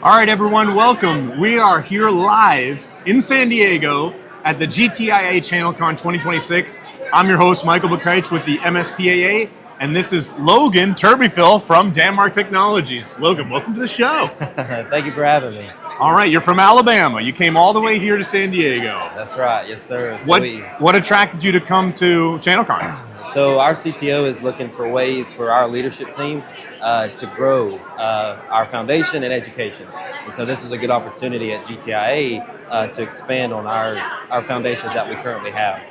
All right, everyone, welcome. We are here live in San Diego at the GTIA ChannelCon 2026. I'm your host, Michael Bakaich with the MSPAA, and this is Logan Turbyfill from Denmark Technologies. Logan, welcome to the show. Thank you for having me. All right, you're from Alabama. You came all the way here to San Diego. That's right, yes sir. What attracted you to come to ChannelCon? So our CTO is looking for ways for our leadership team to grow our foundation and education. And so this is a good opportunity at GTIA to expand on our foundations that we currently have.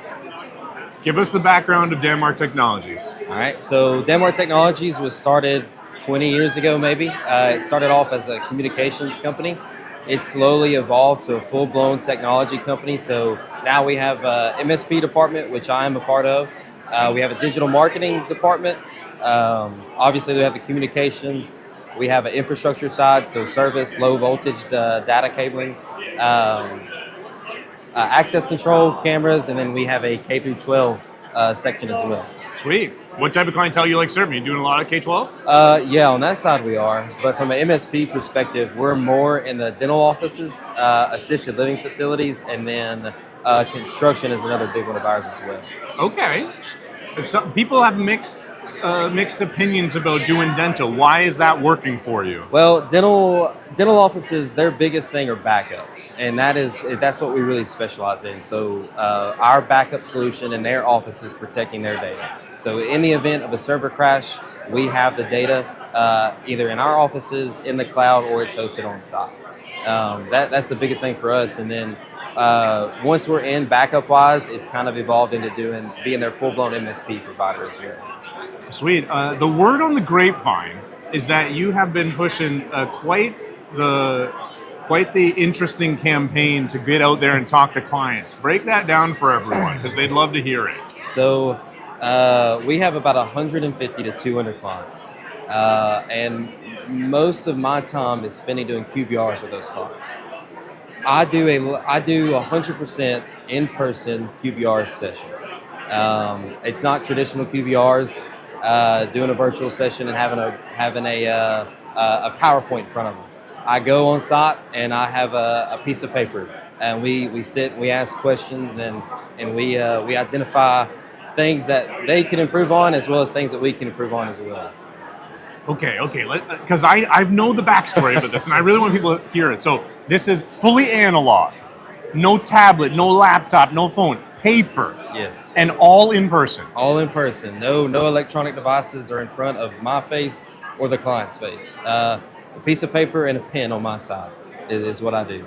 Give us the background of Denmark Technologies. All right, so Denmark Technologies was started 20 years ago maybe. It started off as a communications company. It slowly evolved to a full-blown technology company. So now we have a MSP department, which I am a part of. We have a digital marketing department. Obviously, we have the communications. We have an infrastructure side, so service, low voltage data cabling, access control, cameras, and then we have a K through 12 section as well. Sweet. What type of clientele you like serving? You doing a lot of K-12? Yeah, on that side we are. But from an MSP perspective, we're more in the dental offices, assisted living facilities, and then construction is another big one of ours as well. Okay. Some people have mixed opinions about doing dental. Why is that working for you? Well, dental offices, their biggest thing are backups, and that's what we really specialize in. So our backup solution in their office is protecting their data. So in the event of a server crash, we have the data either in our offices, in the cloud, or it's hosted on site. That's the biggest thing for us. And then once we're in backup-wise, it's kind of evolved into being their full-blown MSP provider as well. Sweet. The word on the grapevine is that you have been pushing quite the interesting campaign to get out there and talk to clients. Break that down for everyone because they'd love to hear it. So we have about 150 to 200 clients, and most of my time is spending doing QBRs with those clients. I do 100% in-person QBR sessions. It's not traditional QBRs, doing a virtual session and having a PowerPoint in front of them. I go on site and I have a piece of paper, and we sit and we ask questions, and we identify things that they can improve on as well as things that we can improve on as well. Okay, because I know the backstory of this, and I really want people to hear it. So this is fully analog, no tablet, no laptop, no phone, paper. Yes. And all in person. All in person. No electronic devices are in front of my face or the client's face. A piece of paper and a pen on my side is what I do.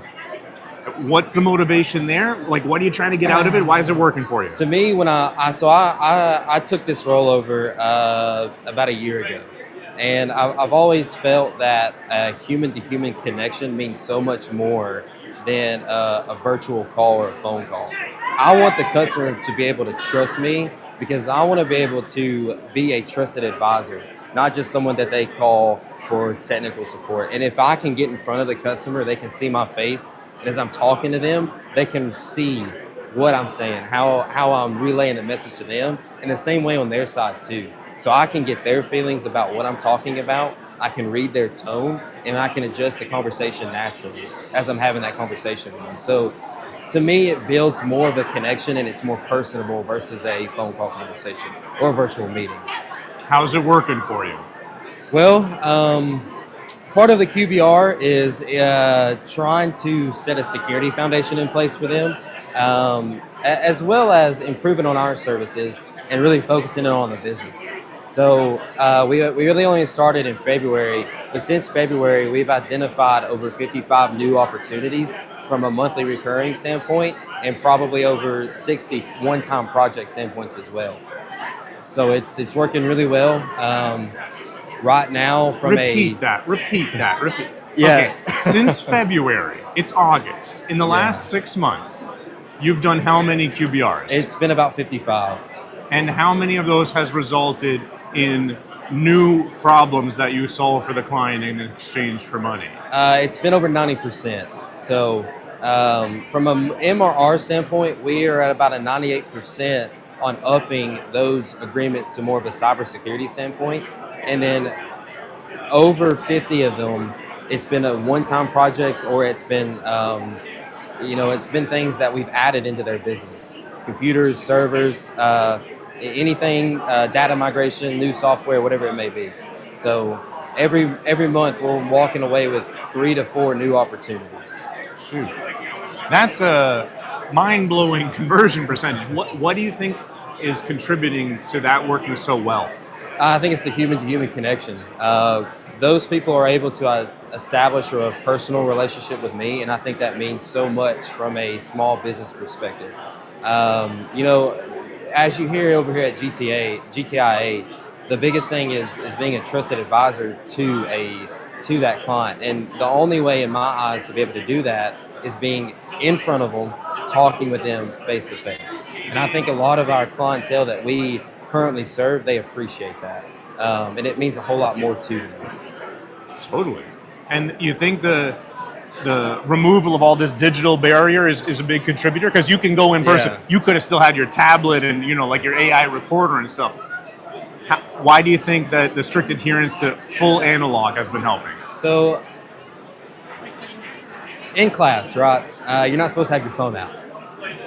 What's the motivation there? Like, what are you trying to get out of it? Why is it working for you? To me, when I took this role over about a year ago. And I've always felt that a human-to-human connection means so much more than a virtual call or a phone call. I want the customer to be able to trust me because I want to be able to be a trusted advisor, not just someone that they call for technical support. And if I can get in front of the customer, they can see my face, and as I'm talking to them, they can see what I'm saying, how I'm relaying the message to them, and the same way on their side too. So I can get their feelings about what I'm talking about, I can read their tone, and I can adjust the conversation naturally as I'm having that conversation with them. So to me, it builds more of a connection and it's more personable versus a phone call conversation or a virtual meeting. How's it working for you? Well, part of the QBR is trying to set a security foundation in place for them, as well as improving on our services and really focusing on the business. So we really only started in February, but since February, we've identified over 55 new opportunities from a monthly recurring standpoint and probably over 60 one-time project standpoints as well. So it's working really well. Right now Repeat that. Yeah. Okay, since February, it's August. In the last 6 months, you've done how many QBRs? It's been about 55. And how many of those has resulted in new problems that you solve for the client in exchange for money? It's been over 90%. So from an MRR standpoint, we are at about a 98% on upping those agreements to more of a cybersecurity standpoint. And then over 50 of them it's been a one-time projects, or it's been it's been things that we've added into their business: computers, servers, anything, data migration, new software, whatever it may be. So every month we're walking away with 3 to 4 new opportunities. Shoot, that's a mind-blowing conversion percentage. What do you think is contributing to that working so well? I think it's the human-to-human connection. Those people are able to establish a personal relationship with me, and I think that means so much from a small business perspective. As you hear over here at GTIA, the biggest thing is being a trusted advisor to that client, and the only way, in my eyes, to be able to do that is being in front of them, talking with them face to face. And I think a lot of our clientele that we currently serve, they appreciate that, and it means a whole lot more to them. Totally. And you think the removal of all this digital barrier is a big contributor? Because you can go in person. Yeah. You could have still had your tablet and like your AI recorder and stuff. Why do you think that the strict adherence to full analog has been helping? So, in class, right, you're not supposed to have your phone out.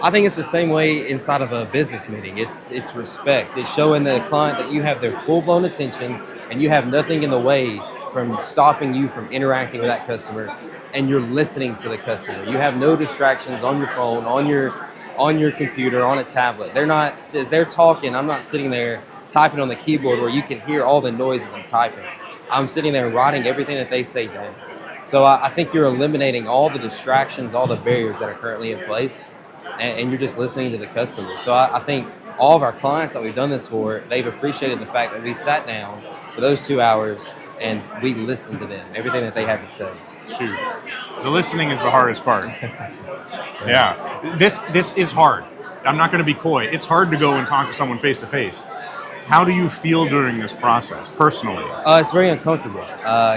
I think it's the same way inside of a business meeting. It's respect. It's showing the client that you have their full-blown attention and you have nothing in the way from stopping you from interacting with that customer, and you're listening to the customer. You have no distractions on your phone, on your computer, on a tablet. As they're talking, I'm not sitting there typing on the keyboard where you can hear all the noises I'm typing. I'm sitting there writing everything that they say down. So I think you're eliminating all the distractions, all the barriers that are currently in place, and you're just listening to the customer. So I think all of our clients that we've done this for, they've appreciated the fact that we sat down for those 2 hours and we listened to them, everything that they had to say. Shoot, the listening is the hardest part. Yeah, this is hard. I'm not going to be coy. It's hard to go and talk to someone face to face. How do you feel during this process, personally? It's very uncomfortable.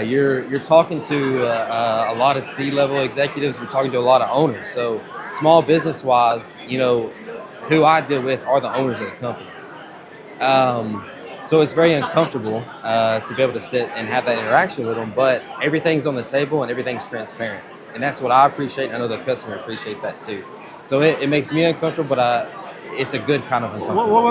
You're talking to a lot of C-level executives. You're talking to a lot of owners. So small business-wise, who I deal with are the owners of the company. So it's very uncomfortable to be able to sit and have that interaction with them. But everything's on the table and everything's transparent, and that's what I appreciate. I know the customer appreciates that too. So it makes me uncomfortable, but it's a good kind of uncomfortable.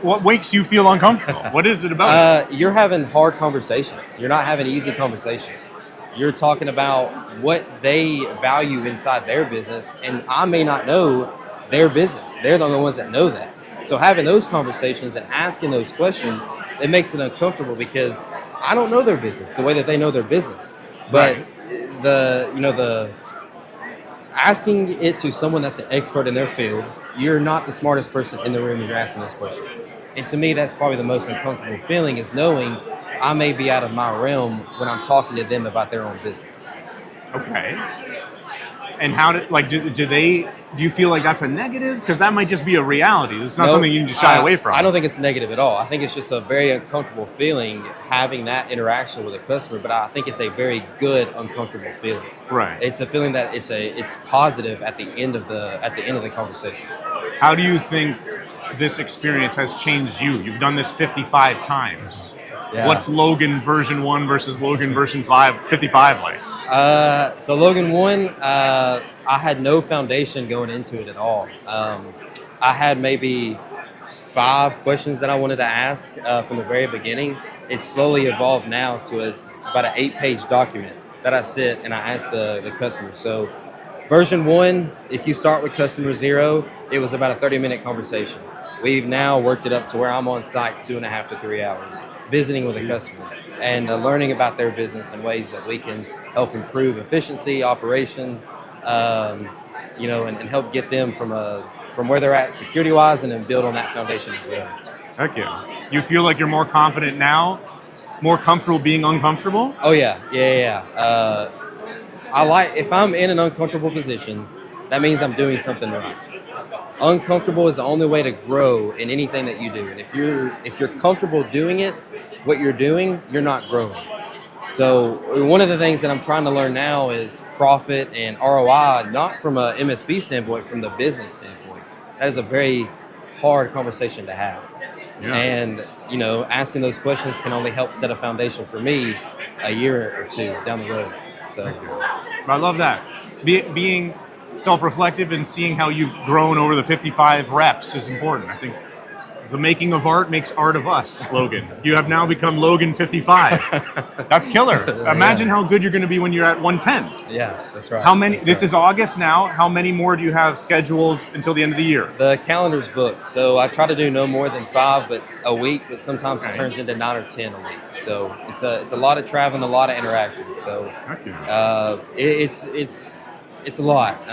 What makes you feel uncomfortable? What is it about? You're having hard conversations. You're not having easy conversations. You're talking about what they value inside their business, and I may not know their business. They're the only ones that know that. So having those conversations and asking those questions, it makes it uncomfortable because I don't know their business the way that they know their business. But Right. the asking it to someone that's an expert in their field, you're not the smartest person in the room and you're asking those questions. And to me, that's probably the most uncomfortable feeling, is knowing I may be out of my realm when I'm talking to them about their own business. Okay. And how do you feel like that's a negative? Because that might just be a reality. It's not No, something you can just shy away from. I don't think it's negative at all. I think it's just a very uncomfortable feeling having that interaction with a customer, but I think it's a very good uncomfortable feeling. Right. It's a feeling that it's positive at the end of the conversation. How do you think this experience has changed you? You've done this 55 times. Yeah. What's Logan version 1 versus Logan version 55 like? So Logan 1, I had no foundation going into it at all. I had maybe 5 questions that I wanted to ask from the very beginning. It's slowly evolved now to about an 8-page document that I sit and I ask the customer. So version 1, if you start with customer 0, it was about a 30-minute conversation. We've now worked it up to where I'm on site 2.5 to 3 hours, visiting with a customer and learning about their business and ways that we can help improve efficiency, operations, and help get them from where they're at security-wise, and then build on that foundation as well. Heck yeah. You feel like you're more confident now, more comfortable being uncomfortable? Oh yeah. If I'm in an uncomfortable position, that means I'm doing something right. Uncomfortable is the only way to grow in anything that you do. And if you're comfortable doing it, what you're doing, you're not growing. So one of the things that I'm trying to learn now is profit and ROI, not from a MSP standpoint, from the business standpoint. That is a very hard conversation to have. Yeah. And, asking those questions can only help set a foundation for me a year or 2 down the road. So I love that. Being self-reflective and seeing how you've grown over the 55 reps is important. I think the making of art makes art of us, Logan. You have now become Logan 55. That's killer. Imagine how good you're going to be when you're at 110. yeah, that's right. How many? That's This right. is August now. How many more do you have scheduled until the end of the year? The calendar's booked, so I try to do no more than 5 a week, but sometimes it Okay. turns into 9 or 10 a week. So it's a lot of traveling, a lot of interactions. So it's a lot.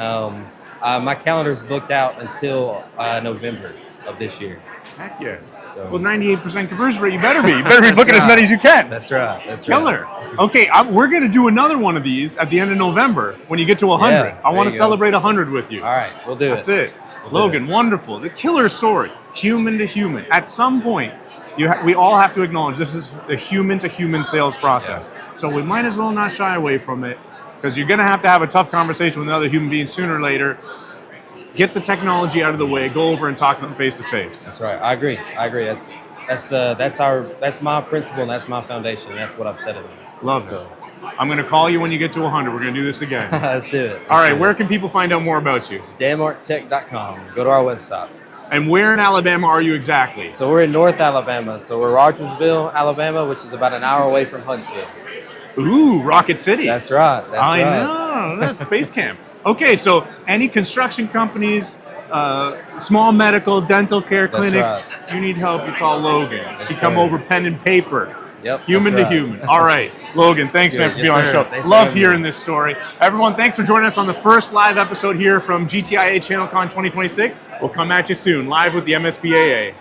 My calendar's booked out until November of this year. Heck yeah. So Well, 98% conversion rate. You better be. You better be booking as many as you can. That's right. That's Killer. Okay, we're going to do another one of these at the end of November when you get to 100. Yeah, I want there to you go. celebrate 100 with you. All right, we'll do That's it. it. We'll do Logan, wonderful. The killer story, human to human. At some point, we all have to acknowledge this is a human-to-human sales process. So we might as well not shy away from it because you're going to have a tough conversation with another human being sooner or later. Get the technology out of the way. Go over and talk to them face to face. That's right. I agree. That's my principle and that's my foundation. And that's what I've said it on. Love it. I'm going to call you when you get to 100. We're going to do this again. Let's do it. All right. Where can people find out more about you? DamnArtTech.com. Go to our website. And where in Alabama are you exactly? So we're in North Alabama. So we're Rogersville, Alabama, which is about an hour away from Huntsville. Ooh, Rocket City. That's right. That's I right. know. That's Space Camp. Okay, so any construction companies, small medical, dental care That's clinics, you need help, you call Logan. Yes, You come sir. over pen and paper. Yep. Human that's to right. human. All right. Logan, thanks, man, Good. for Yes, being on the sir. show. Thanks for Love having hearing me. this story. Everyone, thanks for joining us on the first live episode here from GTIA ChannelCon 2026. We'll come at you soon, live with the MSPAA.